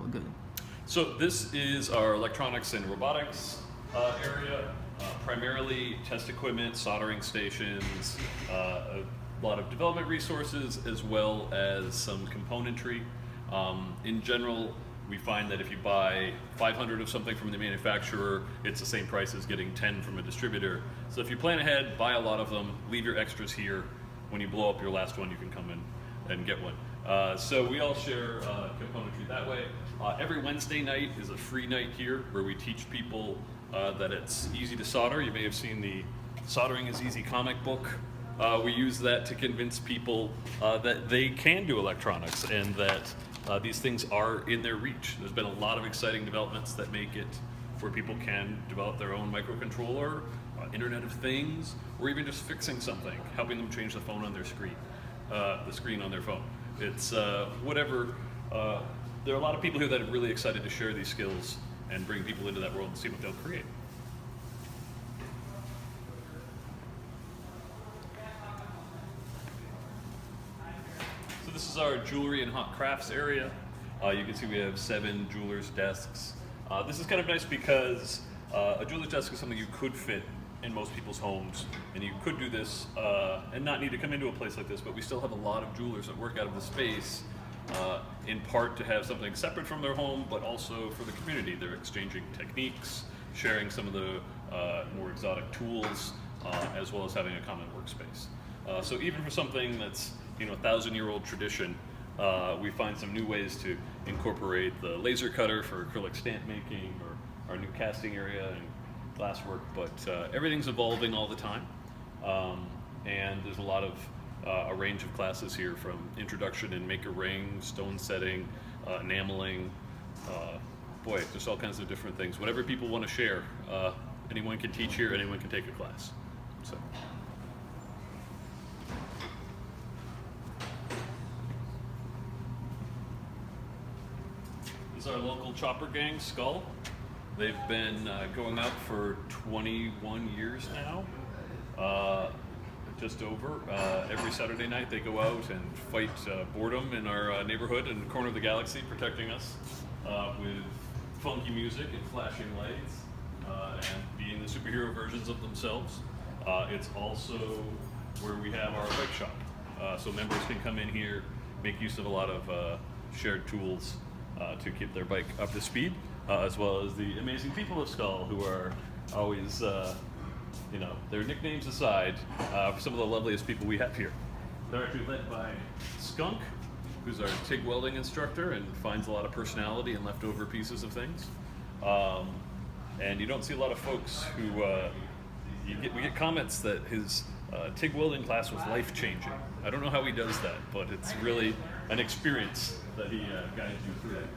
good? So this is our electronics and robotics area, primarily test equipment, soldering stations, a lot of development resources, as well as some componentry. In general, we find that if you buy 500 of something from the manufacturer, it's the same price as getting 10 from a distributor. So if you plan ahead, buy a lot of them, leave your extras here. When you blow up your last one, you can come in and get one. So we all share componentry that way. Every Wednesday night is a free night here where we teach people that it's easy to solder. You may have seen the Soldering is Easy comic book. We use that to convince people that they can do electronics and that these things are in their reach. There's been a lot of exciting developments that make it where people can develop their own microcontroller, Internet of Things, or even just fixing something, helping them change the phone on their screen, the screen on their phone. It's whatever. There are a lot of people here that are really excited to share these skills and bring people into that world and see what they'll create. So this is our jewelry and hot crafts area. You can see we have 7 jewelers' desks. This is kind of nice because a jeweler's desk is something you could fit in most people's homes, and you could do this and not need to come into a place like this, but we still have a lot of jewelers that work out of the space in part to have something separate from their home, but also for the community. They're exchanging techniques, sharing some of the more exotic tools, as well as having a common workspace. So even for something that's 1,000-year-old tradition, we find some new ways to incorporate the laser cutter for acrylic stamp making, or our new casting area and glass work, but everything's evolving all the time. And there's a lot of a range of classes here, from introduction and make a ring, stone setting, enameling, just all kinds of different things. Whatever people want to share, anyone can teach here, anyone can take a class. So. This is our local chopper gang, Skull. They've been going out for 21 years now, just over. Every Saturday night they go out and fight boredom in our neighborhood in the corner of the galaxy, protecting us with funky music and flashing lights, and being the superhero versions of themselves. It's also where we have our bike shop. So members can come in here, make use of a lot of shared tools to keep their bike up to speed, as well as the amazing people of Skull, who are always, their nicknames aside, some of the loveliest people we have here. They're actually led by Skunk, who's our TIG welding instructor and finds a lot of personality in leftover pieces of things. And you don't see a lot of folks who, we get comments that his TIG welding class was life-changing. I don't know how he does that, but it's really an experience that he guides you through.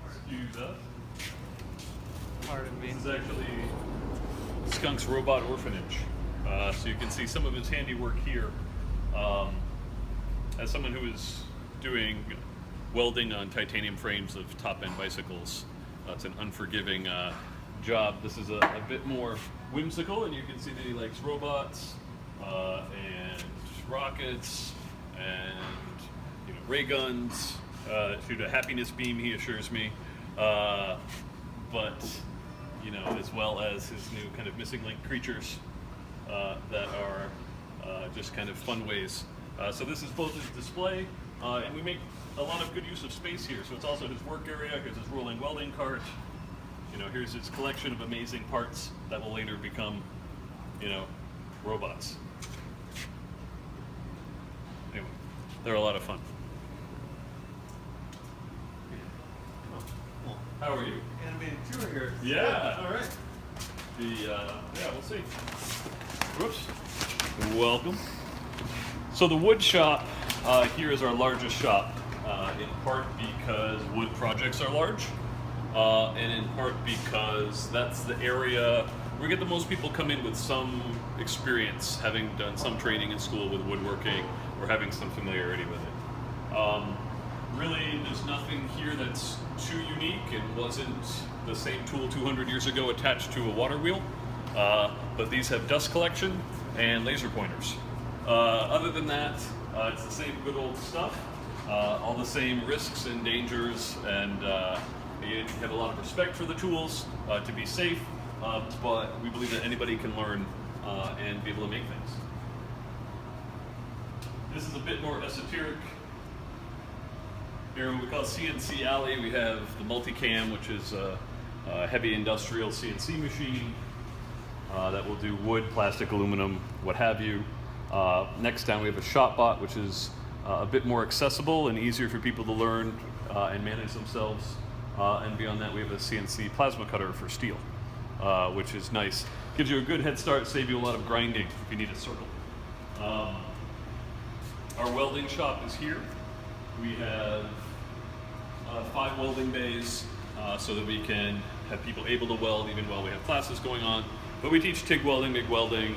Excuse us. Pardon me. This is actually Skunk's Robot Orphanage. So you can see some of his handiwork here. As someone who is doing welding on titanium frames of top-end bicycles, it's an unforgiving job. This is a bit more whimsical, and you can see that he likes robots and rockets and ray guns. Shoot a happiness beam, he assures me. But as well as his new kind of missing link creatures that are just kind of fun ways. So this is both his display, and we make a lot of good use of space here. So it's also his work area. Here's his rolling welding cart. Here's his collection of amazing parts that will later become, robots. Anyway, they're a lot of fun. How are you? Animated tour here. Yeah. All right. We'll see. Whoops. Welcome. So the wood shop here is our largest shop, in part because wood projects are large, and in part because that's the area we get the most people come in with some experience, having done some training in school with woodworking or having some familiarity with it. Really, there's nothing here that's too unique and wasn't the same tool 200 years ago attached to a water wheel, but these have dust collection and laser pointers. Other than that, it's the same good old stuff. All the same risks and dangers, and you have a lot of respect for the tools to be safe, but we believe that anybody can learn and be able to make things. This is a bit more esoteric. Here, what we call CNC Alley, we have the Multicam, which is a heavy industrial CNC machine that will do wood, plastic, aluminum, what have you. Next down, we have a ShopBot, which is a bit more accessible and easier for people to learn and manage themselves. And beyond that, we have a CNC plasma cutter for steel, which is nice. Gives you a good head start, save you a lot of grinding if you need a circle. Our welding shop is here. We have 5 welding bays so that we can have people able to weld even while we have classes going on. But we teach TIG welding, MIG welding,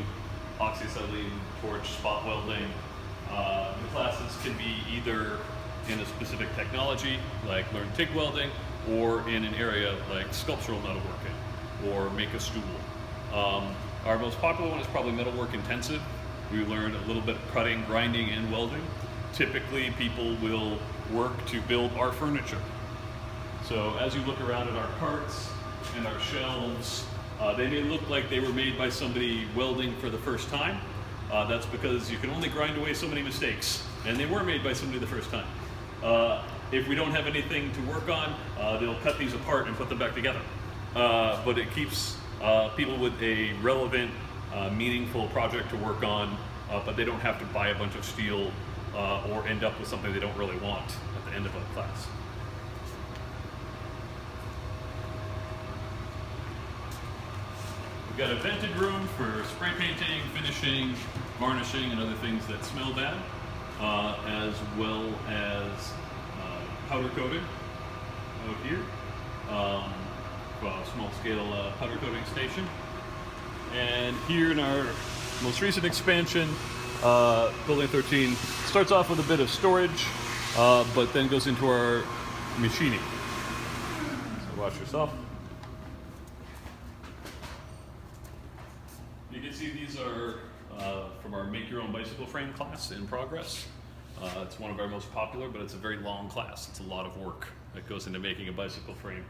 oxyacetylene, torch, spot welding. The classes can be either in a specific technology, like learn TIG welding, or in an area like sculptural metalworking, or make a stool. Our most popular one is probably metalwork intensive. We learn a little bit of cutting, grinding, and welding. Typically, people will work to build our furniture. So as you look around at our carts and our shelves, they may look like they were made by somebody welding for the first time. That's because you can only grind away so many mistakes, and they were made by somebody the first time. If we don't have anything to work on, they'll cut these apart and put them back together. But it keeps people with a relevant, meaningful project to work on, but they don't have to buy a bunch of steel or end up with something they don't really want at the end of a class. We've got a vented room for spray painting, finishing, varnishing, and other things that smell bad, as well as powder coating out here. A small scale powder coating station. And here in our most recent expansion, Building 13 starts off with a bit of storage, but then goes into our machining. So watch yourself. You can see these are from our Make Your Own Bicycle Frame class in progress. It's one of our most popular, but it's a very long class. It's a lot of work that goes into making a bicycle frame.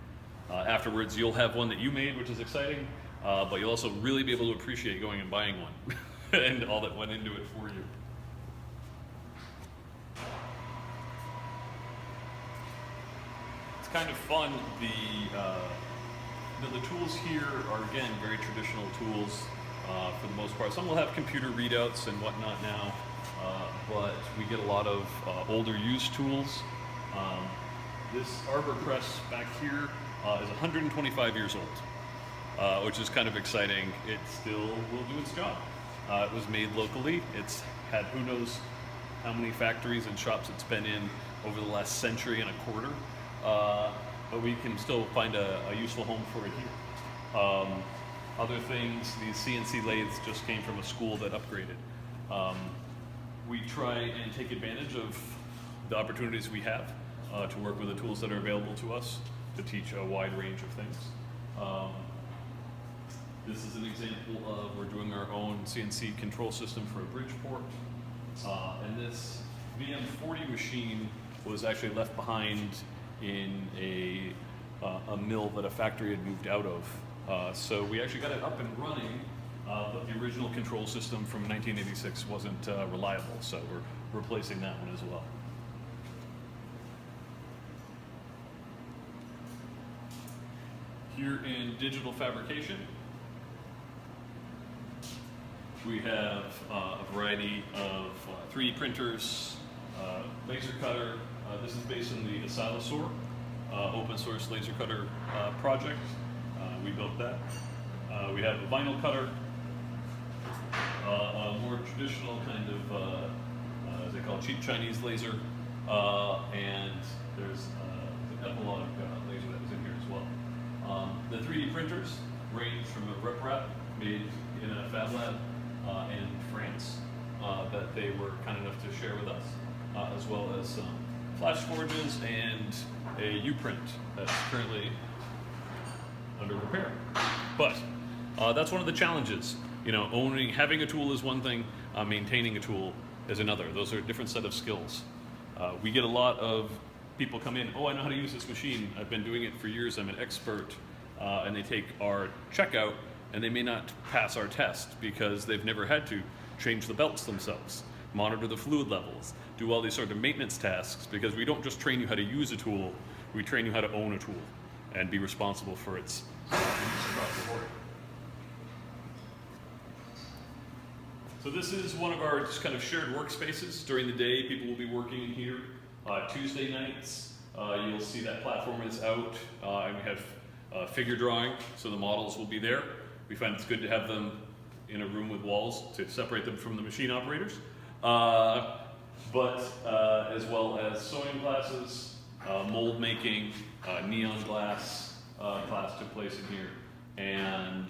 Afterwards, you'll have one that you made, which is exciting, but you'll also really be able to appreciate going and buying one and all that went into it for you. It's kind of fun. The tools here are, again, very traditional tools for the most part. Some will have computer readouts and whatnot now, but we get a lot of older used tools. This arbor press back here is 125 years old, which is kind of exciting. It still will do its job. It was made locally. It's had who knows how many factories and shops it's been in over the last century and a quarter, but we can still find a useful home for it here. Other things, these CNC lathes just came from a school that upgraded. We try and take advantage of the opportunities we have to work with the tools that are available to us to teach a wide range of things. This is an example of we're doing our own CNC control system for a Bridgeport. And this VM40 machine was actually left behind in a mill that a factory had moved out of. So we actually got it up and running, but the original control system from 1986 wasn't reliable, so we're replacing that one as well. Here in digital fabrication, we have a variety of 3D printers, laser cutter. This is based on the Silosaur open source laser cutter project. We built that. We have a vinyl cutter, a more traditional kind of, as they call it, cheap Chinese laser, and there's an epilogue laser that was in here as well. The 3D printers range from a RepRap made in a Fab Lab in France that they were kind enough to share with us, as well as some flash forges and a U-print that's currently under repair. But that's one of the challenges. You know, having a tool is one thing, Maintaining a tool is another. Those are a different set of skills. We get a lot of people come in, oh, I know how to use this machine. I've been doing it for years. I'm an expert. And they take our checkout and they may not pass our test because they've never had to change the belts themselves, monitor the fluid levels, do all these sort of maintenance tasks, because we don't just train you how to use a tool, we train you how to own a tool and be responsible for its use across the board. So this is one of our just kind of shared workspaces. During the day, people will be working in here. Tuesday nights, you'll see that platform is out, and we have figure drawing, so the models will be there. We find it's good to have them in a room with walls to separate them from the machine operators. But as well as sewing classes, mold making, neon glass class took place in here. And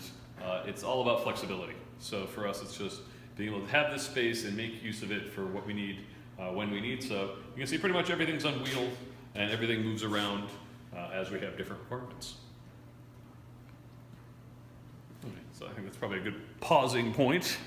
it's all about flexibility. So for us, it's just being able to have this space and make use of it for what we need when we need. So you can see pretty much everything's on wheels and everything moves around as we have different requirements. So I think that's probably a good pausing point.